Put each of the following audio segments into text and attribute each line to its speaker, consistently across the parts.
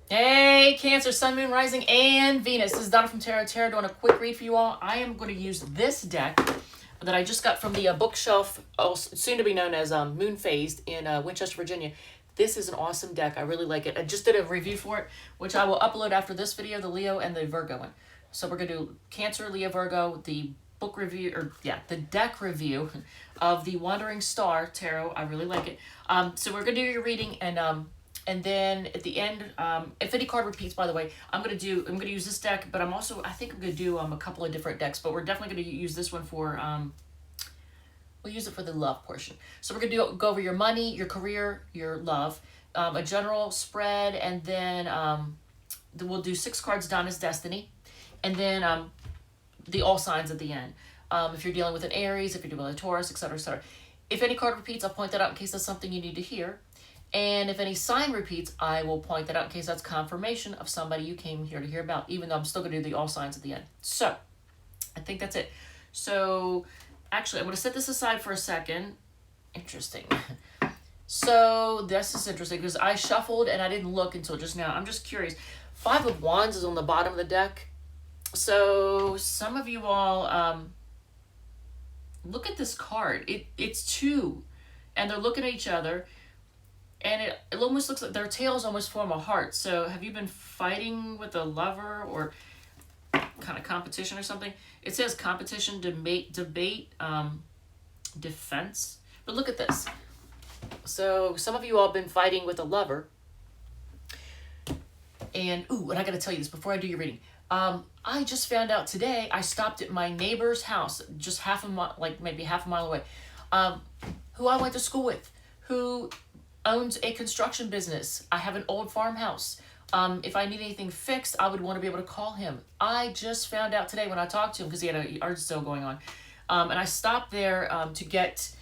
Speaker 1: Hey, Cancer, Sun, Moon, Rising, and Venus. This is Donna from Tarot Tarot doing a quick read for you all. I am going to use this deck that I just got from the bookshelf, soon to be known as Moon Phased in Winchester, Virginia. This is an awesome deck. I really like it. I just did a review for it, which I will upload after this video, the Leo and the Virgo one. So we're going to do Cancer, Leo, Virgo, the book review, or yeah, the deck review of the Wandering Star Tarot. I really like it. So we're going to do your reading, and then at the end, if any card repeats, by the way, I'm gonna use this deck, but I think I'm gonna do a couple of different decks, but we're definitely gonna use this one for we'll use it for the love portion. So we're gonna go over your money, your career, your love, a general spread, and then we'll do 6 cards Donna's Destiny, and then the all signs at the end. If you're dealing with an Aries, if you're dealing with a Taurus, etc., etc. If any card repeats, I'll point that out in case that's something you need to hear. And if any sign repeats, I will point that out in case that's confirmation of somebody you came here to hear about, even though I'm still going to do the all signs at the end. So, I think that's it. So, actually, I'm going to set this aside for a second. Interesting. So, this is interesting because I shuffled and I didn't look until just now. I'm just curious. 5 of Wands is on the bottom of the deck. So, some of you all, look at this card. It's 2, and they're looking at each other. And it almost looks like their tails almost form a heart. So have you been fighting with a lover or kind of competition or something? It says competition, debate, defense. But look at this. So some of you all have been fighting with a lover. And I got to tell you this before I do your reading. I just found out today I stopped at my neighbor's house, just maybe half a mile away, who I went to school with, who owns a construction business. I have an old farmhouse. If I need anything fixed, I would want to be able to call him. I just found out today when I talked to him because he had a yard sale going on. And I stopped there to get,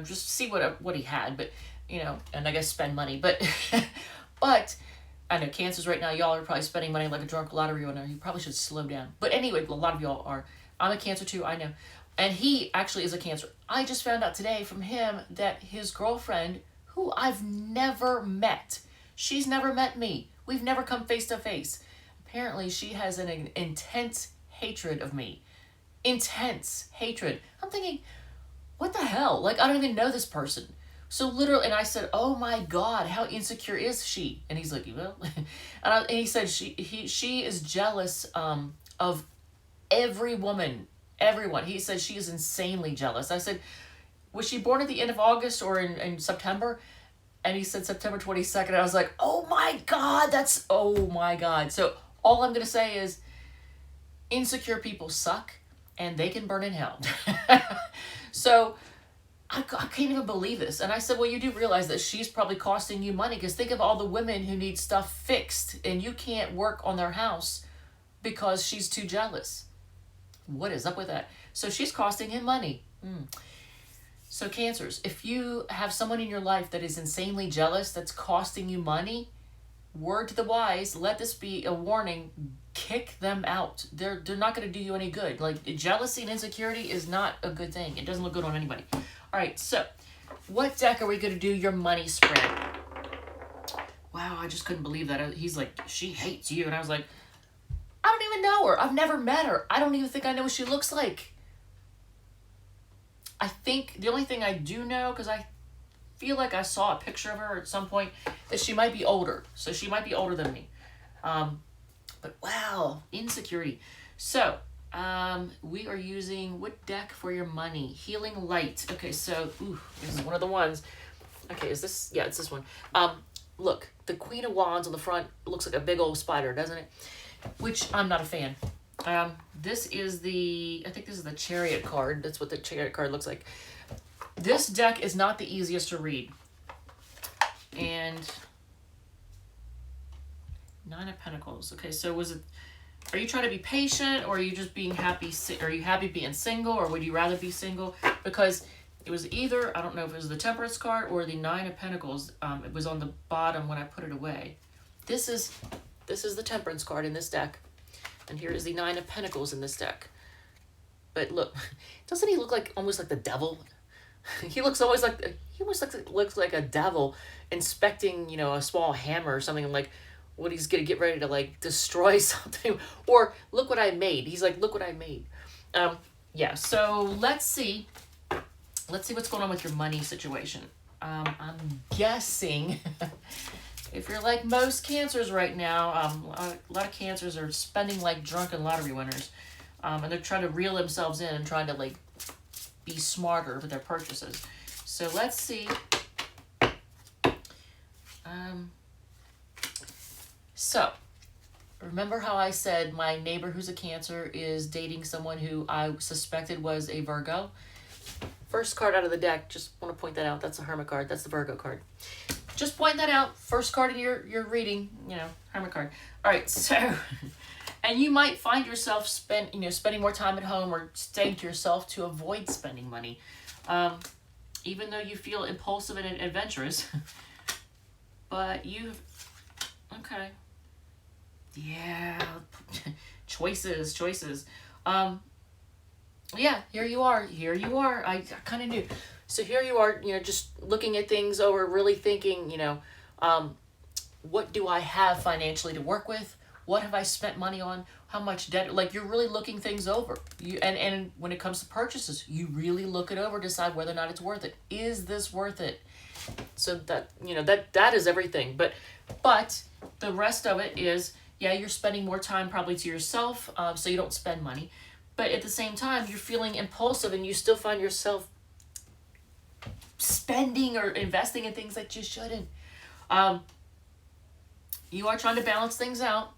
Speaker 1: just see what he had, but, and I guess spend money. But, but I know Cancers right now, y'all are probably spending money like a drunk lottery winner. You probably should slow down. But anyway, a lot of y'all are. I'm a Cancer too, I know. And he actually is a Cancer. I just found out today from him that his girlfriend, who I've never met, she's never met me. We've never come face to face. Apparently, she has an intense hatred of me. Intense hatred. I'm thinking, what the hell? Like, I don't even know this person. So literally, and I said, oh my God, how insecure is she? And he's like, well, and he said she is jealous of every woman. Everyone. He said she is insanely jealous. I said, was she born at the end of August or in September? And he said September 22nd. I was like, oh my God, oh my God. So all I'm going to say is insecure people suck and they can burn in hell. So I can't even believe this. And I said, well, you do realize that she's probably costing you money because think of all the women who need stuff fixed and you can't work on their house because she's too jealous. What is up with that? So she's costing him money. So Cancers, if you have someone in your life that is insanely jealous, that's costing you money, word to the wise, let this be a warning, kick them out. They're not going to do you any good. Like, jealousy and insecurity is not a good thing. It doesn't look good on anybody. All right, so what deck are we going to do your money spread? Wow, I just couldn't believe that. He's like, she hates you. And I was like, I don't even know her. I've never met her. I don't even think I know what she looks like. I think the only thing I do know, because I feel like I saw a picture of her at some point, that she might be older. So she might be older than me. But wow, insecurity. So we are using what deck for your money? Healing Light. Okay, so this is one of the ones. Okay, is this? Yeah, it's this one. Look, the Queen of Wands on the front looks like a big old spider, doesn't it? Which I'm not a fan. This is I think this is the Chariot card. That's what the Chariot card looks like. This deck is not the easiest to read. And 9 of Pentacles. Okay, so are you trying to be patient or are you just being happy? Are you happy being single or would you rather be single? Because it was either, I don't know if it was the Temperance card or the 9 of Pentacles. It was on the bottom when I put it away. This is the Temperance card in this deck. And here is the 9 of Pentacles in this deck. But look, doesn't he look like almost like the devil? He looks like a devil inspecting, a small hammer or something. I'm like, what, he's gonna get ready to like destroy something, or look what I made. He's like, look what I made. Yeah. So let's see what's going on with your money situation. I'm guessing if you're like most cancers right now, a lot of cancers are spending like drunken lottery winners, and they're trying to reel themselves in and trying to like be smarter with their purchases. So let's see. So remember how I said my neighbor who's a Cancer is dating someone who I suspected was a Virgo? First card out of the deck, just want to point that out. That's the Hermit card. That's the Virgo card. Just point that out. First card in your reading, Hermit card. All right, so, and you might find yourself spending more time at home or staying to yourself to avoid spending money, even though you feel impulsive and adventurous. But okay. Yeah, choices. Yeah, here you are. I kind of knew. So here you are, just looking at things over, really thinking, what do I have financially to work with? What have I spent money on? How much debt? Like, you're really looking things over. And when it comes to purchases, you really look it over, decide whether or not it's worth it. Is this worth it? So that, that is everything. But the rest of it is, yeah, you're spending more time probably to yourself, so you don't spend money. But at the same time, you're feeling impulsive and you still find yourself spending or investing in things that you shouldn't. You are trying to balance things out.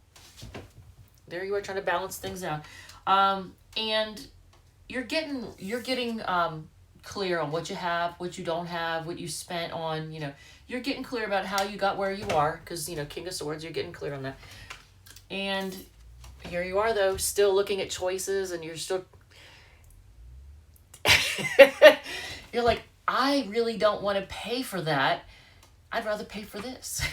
Speaker 1: There you are trying to balance things out. And you're getting clear on what you have, what you don't have, what you spent on, you're getting clear about how you got where you are, because, King of Swords, you're getting clear on that. And here you are, though, still looking at choices, and you're still... You're like, I really don't want to pay for that. I'd rather pay for this.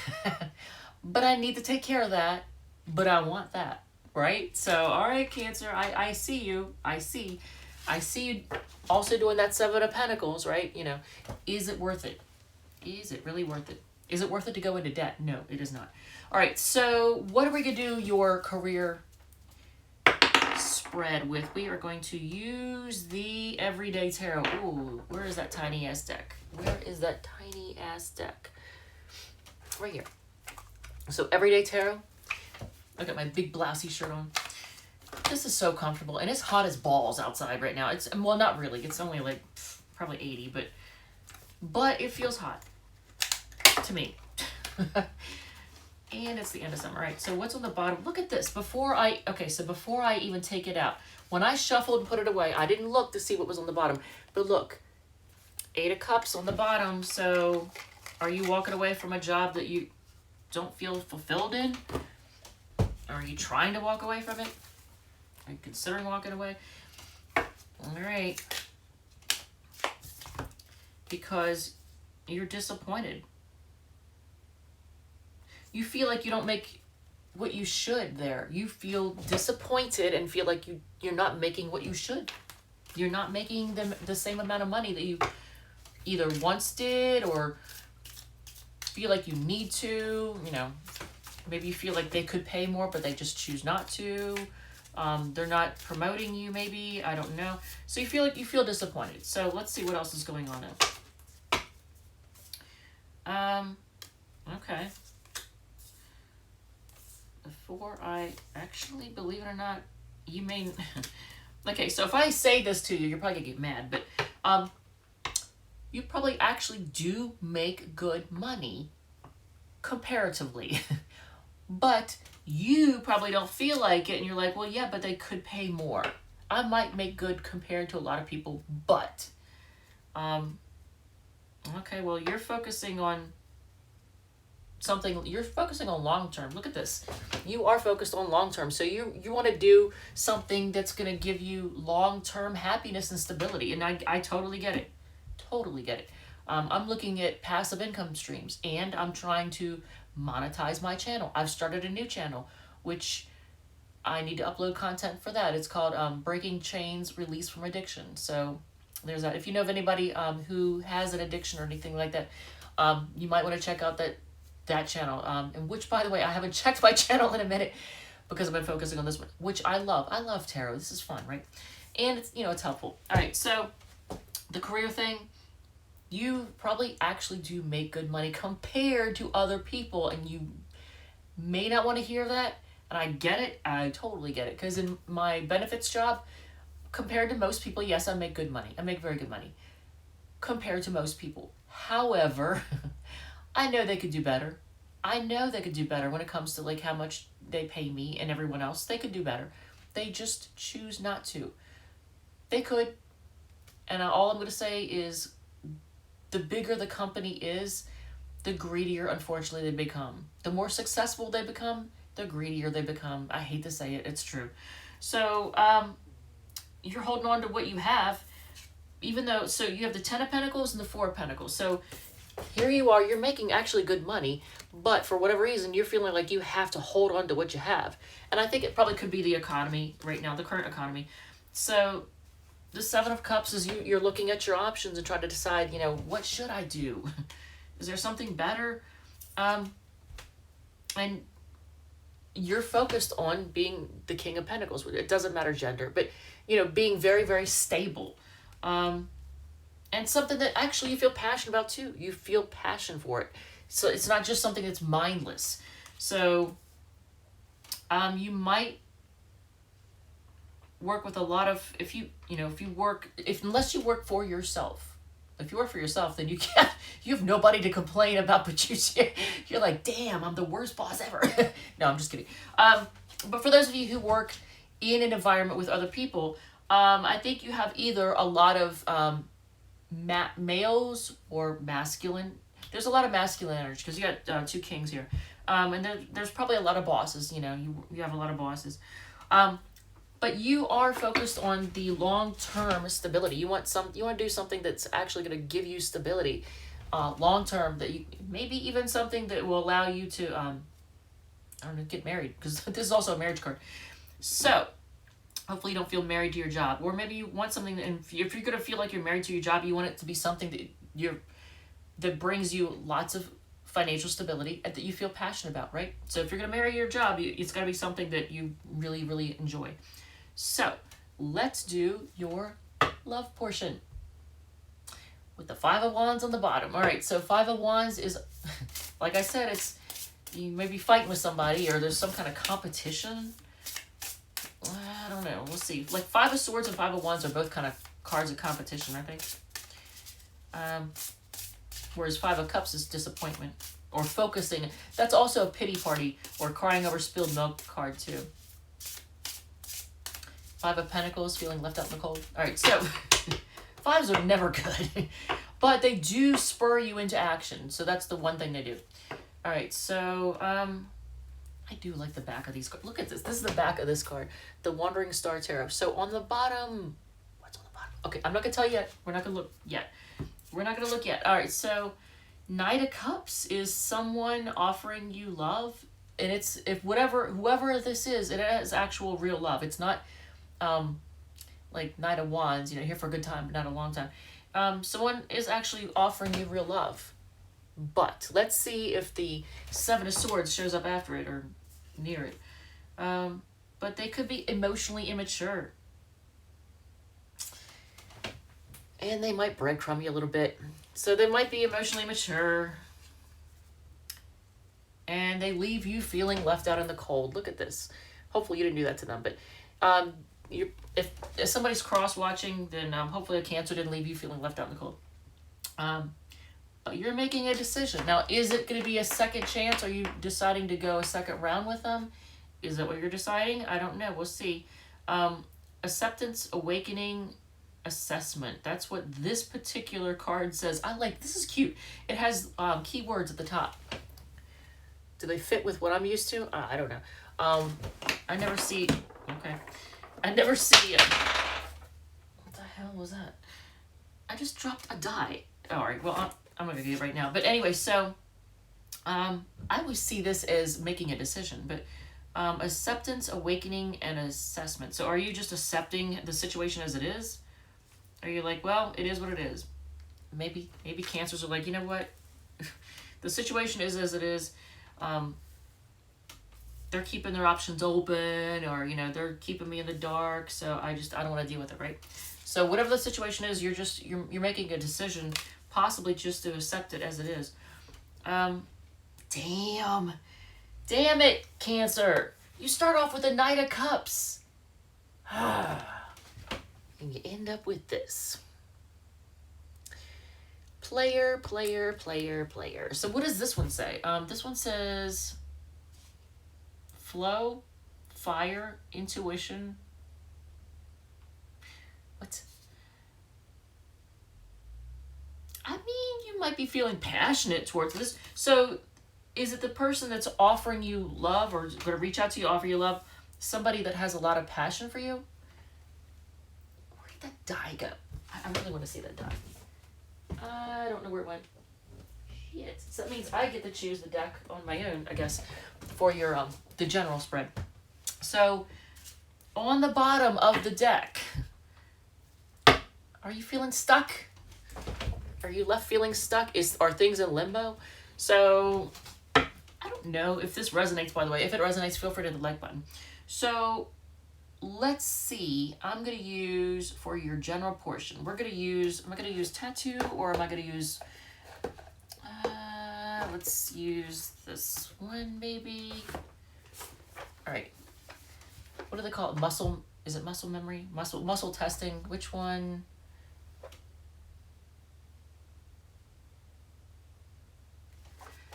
Speaker 1: But I need to take care of that, but I want that, right? So, all right, Cancer, I see you. I see you also doing that Seven of Pentacles, right? Is it worth it? Is it really worth it? Is it worth it to go into debt? No, it is not. All right, so what are we going to do your career spread with? We are going to use the Everyday Tarot. Ooh, where is that tiny ass deck? Right here. So Everyday Tarot. I got my big blousey shirt on. This is so comfortable, and it's hot as balls outside right now. Well, not really. It's only like probably 80, but it feels hot to me. And it's the end of summer, right? So what's on the bottom? Look at this. Before I even take it out, when I shuffled and put it away, I didn't look to see what was on the bottom. But look, 8 of Cups on the bottom. So are you walking away from a job that you don't feel fulfilled in? Are you trying to walk away from it? Are you considering walking away? All right. Because you're disappointed. You feel like you don't make what you should there. You feel disappointed and feel like you're not making what you should. You're not making the same amount of money that you either once did, or feel like you need to, maybe you feel like they could pay more, but they just choose not to. They're not promoting you, maybe, I don't know. So you feel disappointed. So let's see what else is going on now. Okay. Before I actually, believe it or not, you may... Okay, so if I say this to you, you're probably going to get mad, but you probably actually do make good money comparatively. But you probably don't feel like it, and you're like, well, yeah, but they could pay more. I might make good compared to a lot of people, but... Okay, well, you're focusing on something, you're focusing on long term. Look at this. You are focused on long term. So you want to do something that's going to give you long term happiness and stability. And I totally get it. Totally get it. I'm looking at passive income streams, and I'm trying to monetize my channel. I've started a new channel, which I need to upload content for that. It's called Breaking Chains, Release from Addiction. So there's that. If you know of anybody who has an addiction or anything like that, you might want to check out that channel. And which, by the way, I haven't checked my channel in a minute because I've been focusing on this one, which I love. I love tarot. This is fun, right? And it's, it's helpful. All right, so the career thing, you probably actually do make good money compared to other people, and you may not want to hear that. And I get it. I totally get it. Because in my benefits job, compared to most people, yes, I make good money. I make very good money compared to most people. However, I know they could do better. I know they could do better when it comes to like how much they pay me and everyone else. They could do better. They just choose not to. They could. And all I'm going to say is the bigger the company is, the greedier, unfortunately, they become. The more successful they become, the greedier they become. I hate to say it. It's true. So you're holding on to what you have, even though, so you have the 10 of Pentacles and the 4 of Pentacles. So here you are, you're making actually good money, but for whatever reason, you're feeling like you have to hold on to what you have. And I think it probably could be the economy right now, the current economy. So the 7 of Cups is you're looking at your options and trying to decide, what should I do? Is there something better? And you're focused on being the King of Pentacles. It doesn't matter gender, but, being very, very stable. And something that actually you feel passionate about too. You feel passion for it. So it's not just something that's mindless. So you might work with a lot of, unless you work for yourself. If you work for yourself, then you have nobody to complain about, but you're like, damn, I'm the worst boss ever. No, I'm just kidding. But for those of you who work in an environment with other people, I think you have either a lot of males or masculine. There's a lot of masculine energy because you got 2 kings here. And there's probably a lot of bosses, you have a lot of bosses. But you are focused on the long-term stability. You want to do something that's actually going to give you stability, long-term. Maybe even something that will allow you to, I don't know, get married, because this is also a marriage card. So hopefully you don't feel married to your job, or maybe you want something. And if you're going to feel like you're married to your job, you want it to be something that brings you lots of financial stability and that you feel passionate about, right? So if you're going to marry your job, it's got to be something that you really, really enjoy. So let's do your love portion with the 5 of Wands on the bottom. All right, so 5 of Wands is, like I said, it's you may be fighting with somebody, or there's some kind of competition. I don't know. We'll see. Like 5 of Swords and 5 of Wands are both kind of cards of competition, I think. Whereas 5 of Cups is disappointment or focusing. That's also a pity party or crying over spilled milk card too. 5 of Pentacles, feeling left out in the cold. All right, so 5s are never good, but they do spur you into action. So that's the one thing they do. All right, so I do like the back of these cards. Look at this. This is the back of this card, the Wandering Star Tarot. So on the bottom, what's on the bottom? Okay, I'm not going to tell you yet. We're not going to look yet. We're not going to look yet. All right, so Knight of Cups is someone offering you love. And it's, whoever this is, it has actual real love. It's not like Knight of Wands, here for a good time, but not a long time. Someone is actually offering you real love. But let's see if the 7 of Swords shows up after it or near it. But they could be emotionally immature. And they might breadcrumb you a little bit. So they might be emotionally mature. And they leave you feeling left out in the cold. Look at this. Hopefully you didn't do that to them. But if somebody's cross-watching, then hopefully a Cancer didn't leave you feeling left out in the cold. But you're making a decision. Now, is it going to be a second chance? Are you deciding to go a second round with them? Is that what you're deciding? I don't know. We'll see. Acceptance, awakening, assessment. That's what this particular card says. This is cute. It has keywords at the top. Do they fit with what I'm used to? I don't know. I never see... Okay. I never see... what the hell was that? I just dropped a die. All right. Well, I'm going to get it right now. But anyway, so I always see this as making a decision. But acceptance, awakening, and assessment. So are you just accepting the situation as it is? Are you like, well, it is what it is? Maybe cancers are like, you know what? The situation is as it is. They're keeping their options open, or they're keeping me in the dark, so I don't want to deal with it, right? So whatever the situation is, you're making a decision, possibly just to accept it as it is. Damn it, Cancer, you start off with a Knight of Cups. And you end up with this. Player. So what does this one say? This one says flow, fire, intuition. What? I mean, you might be feeling passionate towards this. So is it the person that's offering you love, or going to reach out to you, offer you love, somebody that has a lot of passion for you? Where did that die go? I really want to see that die. I don't know where it went. Shit. So that means I get to choose the deck on my own, I guess, for your the general spread. So on the bottom of the deck, are you feeling stuck? Are you left feeling stuck? Are things in limbo? So I don't know if this resonates, by the way. If it resonates, feel free to hit the like button. So let's see. I'm going to use, for your general portion, am I going to use tattoo, or am I going to use, let's use this one maybe. All right. What do they call it? Muscle, is it muscle memory? Muscle testing. Which one?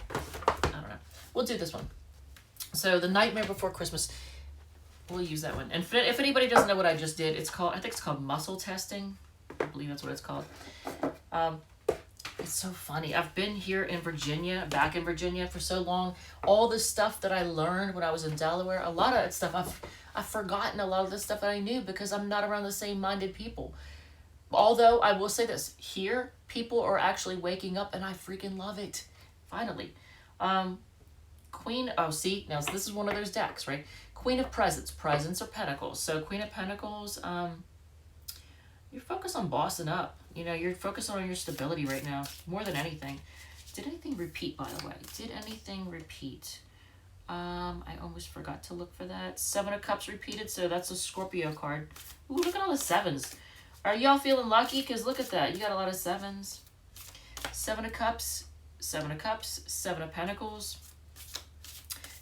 Speaker 1: I don't know. We'll do this one. So the Nightmare Before Christmas. We'll use that one. And if anybody doesn't know what I just did, I think it's called muscle testing. I believe that's what it's called. It's so funny. I've been here in Virginia, back in Virginia for so long. All the stuff that I learned when I was in Delaware, a lot of that stuff, I've forgotten a lot of the stuff that I knew because I'm not around the same minded people. Although I will say this, here, people are actually waking up and I freaking love it. Finally. Queen, oh, see, now this is one of those decks, right? Queen of Presents or Pentacles. So Queen of Pentacles, you're focused on bossing up. You're focused on your stability right now, more than anything. Did anything repeat, by the way? Did anything repeat? I almost forgot to look for that. 7 of Cups repeated, so that's a Scorpio card. Ooh, look at all the 7s. Are y'all feeling lucky? Because look at that. You got a lot of 7s. 7 of Cups, 7 of Cups, 7 of Pentacles.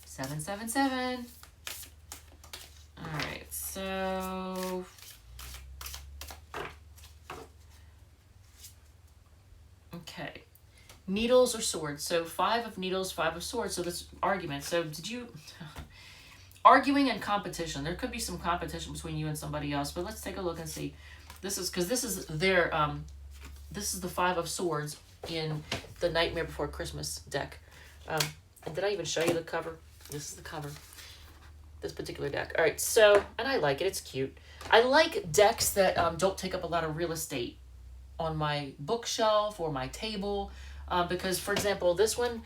Speaker 1: 7, 7, 7. Alright, so okay. Needles or swords. So 5 of needles, 5 of swords. So this argument. So did you arguing and competition. There could be some competition between you and somebody else, but let's take a look and see. This is because this is their this is the 5 of swords in the Nightmare Before Christmas deck. And did I even show you the cover? This is the cover. This particular deck. All right, so, and I like it. It's cute. I like decks that don't take up a lot of real estate on my bookshelf or my table, because, for example, this one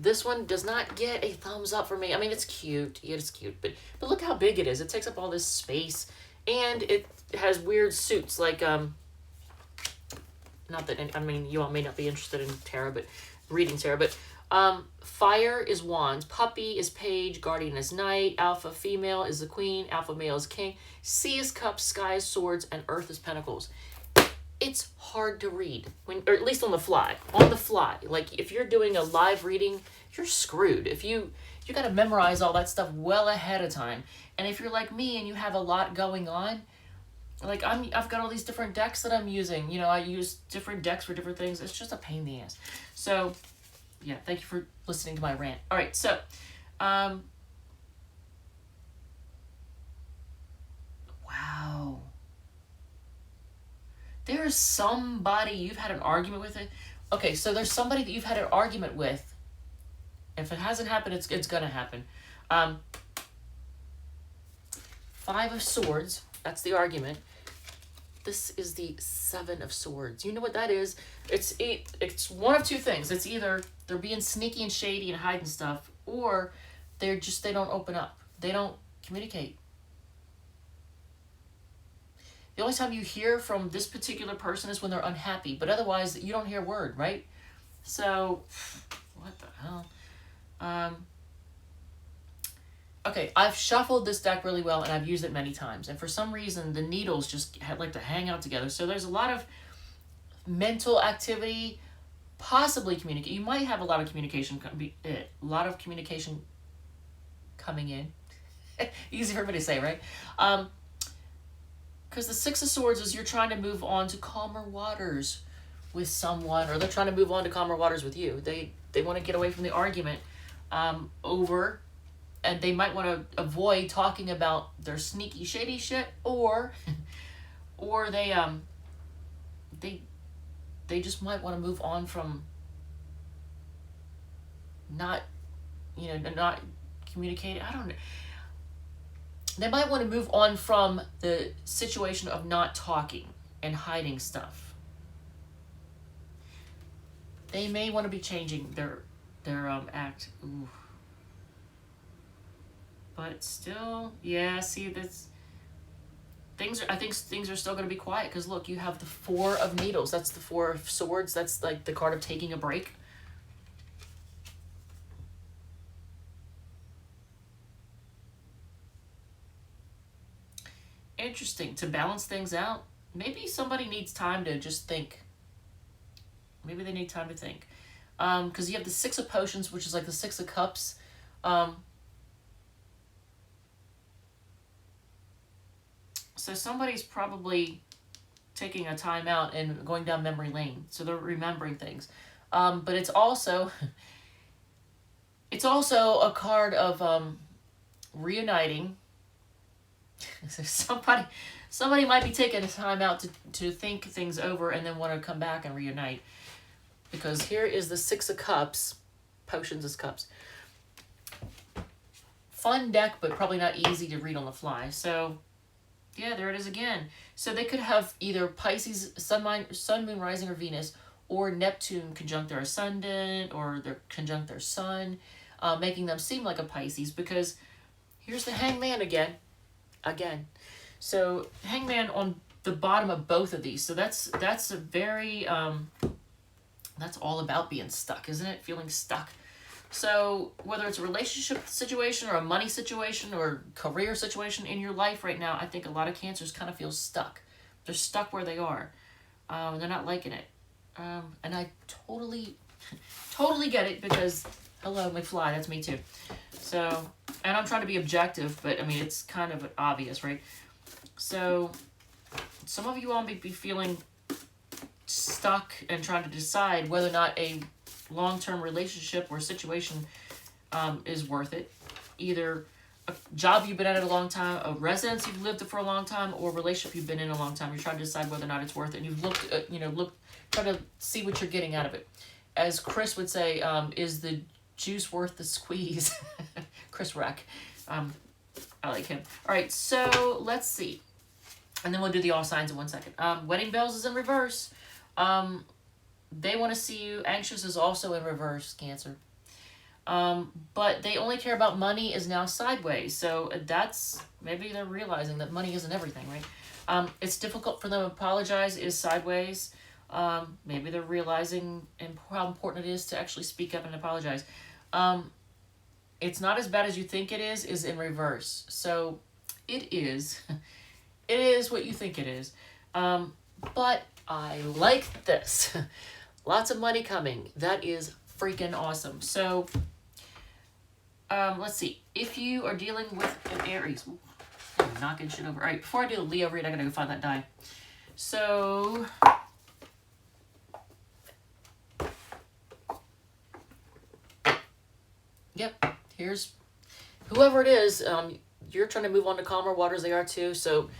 Speaker 1: does not get a thumbs up for me. I mean, it's cute. Yeah, it's cute, but look how big it is. It takes up all this space, and it has weird suits, like, not that, I mean, you all may not be interested in tarot, but reading tarot, but fire is wands, puppy is page, guardian is knight, alpha female is the queen, alpha male is king, sea is cups, sky is swords, and earth is pentacles. It's hard to read, or at least on the fly. Like if you're doing a live reading, you're screwed. If you got to memorize all that stuff well ahead of time. And if you're like me and you have a lot going on, like I've got all these different decks that I'm using. I use different decks for different things. It's just a pain in the ass. So yeah, thank you for listening to my rant. All right, so, wow. There's somebody you've had an argument with it. Okay, so there's somebody that you've had an argument with. If it hasn't happened, it's going to happen. 5 of swords, that's the argument. This is the 7 of swords. You know what that is? It's one of two things. It's either they're being sneaky and shady and hiding stuff, or they don't open up. They don't communicate. The only time you hear from this particular person is when they're unhappy, but otherwise you don't hear a word, right? So, what the hell? Okay, I've shuffled this deck really well and I've used it many times. And for some reason, the needles just like to hang out together. So there's a lot of mental activity, possibly communicate. You might have a lot of communication, coming in. Easy for me to say, right? Because the Six of Swords is you're trying to move on to calmer waters with someone, or they're trying to move on to calmer waters with you. They want to get away from the argument over, and they might want to avoid talking about their sneaky, shady shit, or they just might want to move on from not communicating. I don't know. They might want to move on from the situation of not talking and hiding stuff. They may want to be changing their act. Ooh. But still, yeah, see, I think things are still going to be quiet, because look, you have the Four of Needles. That's the Four of Swords. That's like the card of taking a break. Interesting. To balance things out, maybe somebody needs time to just think. Maybe they need time to think. Because you have the Six of Potions, which is like the Six of Cups. So somebody's probably taking a time out and going down memory lane. So they're remembering things. But it's also a card of reuniting. So somebody might be taking a time out to think things over and then want to come back and reunite. Because here is the Six of Cups. Potions is cups. Fun deck, but probably not easy to read on the fly. So, yeah, there it is again. So they could have either Pisces, Sun, Moon, Rising, or Venus, or Neptune conjunct their Ascendant, or their conjunct their Sun, making them seem like a Pisces, because here's the Hangman again. So Hangman on the bottom of both of these. So that's a very that's all about being stuck, isn't it? Feeling stuck. So whether it's a relationship situation or a money situation or career situation in your life right now, I think a lot of Cancers kind of feel stuck. They're stuck where they are. They're not liking it. And I totally get it, because hello, McFly, that's me too. So, and I'm trying to be objective, but I mean, it's kind of obvious, right? So some of you all may be feeling stuck and trying to decide whether or not a long-term relationship or situation is worth it. Either a job you've been at a long time, a residence you've lived for a long time, or a relationship you've been in a long time. You're trying to decide whether or not it's worth it. And you've try to see what you're getting out of it. As Chris would say, is the juice worth the squeeze? Chris Rack. I like him. All right, so let's see. And then we'll do the all signs in 1 second. Wedding bells is in reverse. They want to see you. Anxious is also in reverse, Cancer. But they only care about money is now sideways. So that's, maybe they're realizing that money isn't everything, right? It's difficult for them to apologize is sideways. Maybe they're realizing how important it is to actually speak up and apologize. It's not as bad as you think it is in reverse. So it is what you think it is. But I like this. Lots of money coming. That is freaking awesome. So, let's see. If you are dealing with an Aries, I'm knocking shit over. All right, before I do the Leo read, I gotta go find that die. So, yep. Here's whoever it is. You're trying to move on to calmer waters. They are too. So,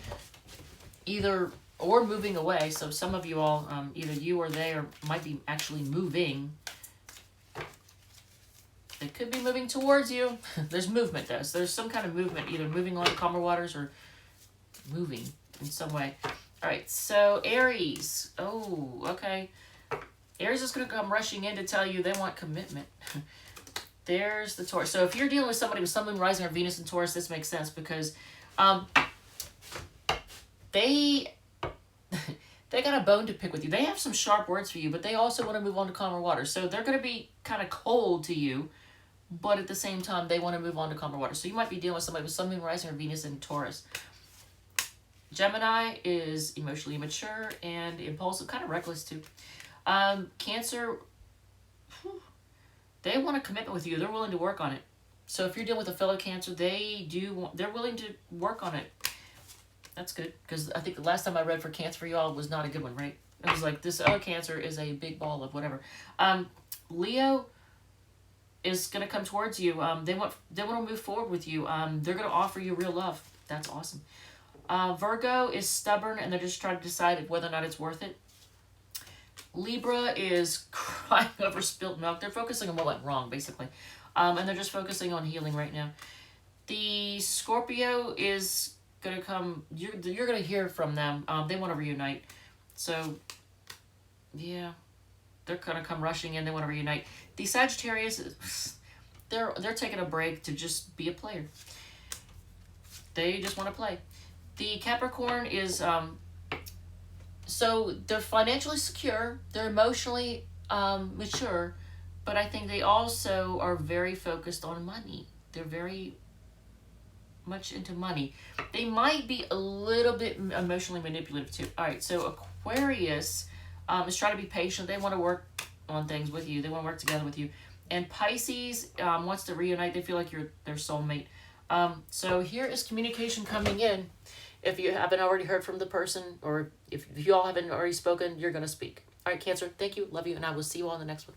Speaker 1: either or moving away. So some of you all, either you or they might be actually moving. They could be moving towards you. There's movement though. So there's some kind of movement, either moving on to calmer waters or moving in some way. All right, so Aries. Oh, okay. Aries is going to come rushing in to tell you they want commitment. There's the Taurus. So if you're dealing with somebody with Sun, Moon, Rising, or Venus in Taurus, this makes sense, because they they got a bone to pick with you. They have some sharp words for you, but they also want to move on to calmer water. So they're going to be kind of cold to you, but at the same time, they want to move on to calmer water. So you might be dealing with somebody with Sun, Moon, Rising, or Venus in Taurus. Gemini is emotionally immature and impulsive, kind of reckless too. Cancer, they want a commitment with you. They're willing to work on it. So if you're dealing with a fellow Cancer, they're willing to work on it. That's good, because I think the last time I read for Cancer for y'all was not a good one, right? It was like this. Oh, Cancer is a big ball of whatever. Leo is gonna come towards you. They want to move forward with you. They're gonna offer you real love. That's awesome. Virgo is stubborn, and they're just trying to decide whether or not it's worth it. Libra is crying over spilt milk. They're focusing on what went wrong, basically. And they're just focusing on healing right now. The Scorpio is going to come, you're going to hear from them. They want to reunite. So, yeah, they're going to come rushing in. They want to reunite. The Sagittarius, they're taking a break to just be a player. They just want to play. The Capricorn is, so they're financially secure. They're emotionally mature. But I think they also are very focused on money. They're very much into money. They might be a little bit emotionally manipulative too. All right, so Aquarius is trying to be patient. They want to work on things with you. They want to work together with you. And Pisces wants to reunite. They feel like you're their soulmate. So here is communication coming in. If you haven't already heard from the person, or if you all haven't already spoken, you're going to speak. All right, Cancer, thank you, love you, and I will see you all in the next one.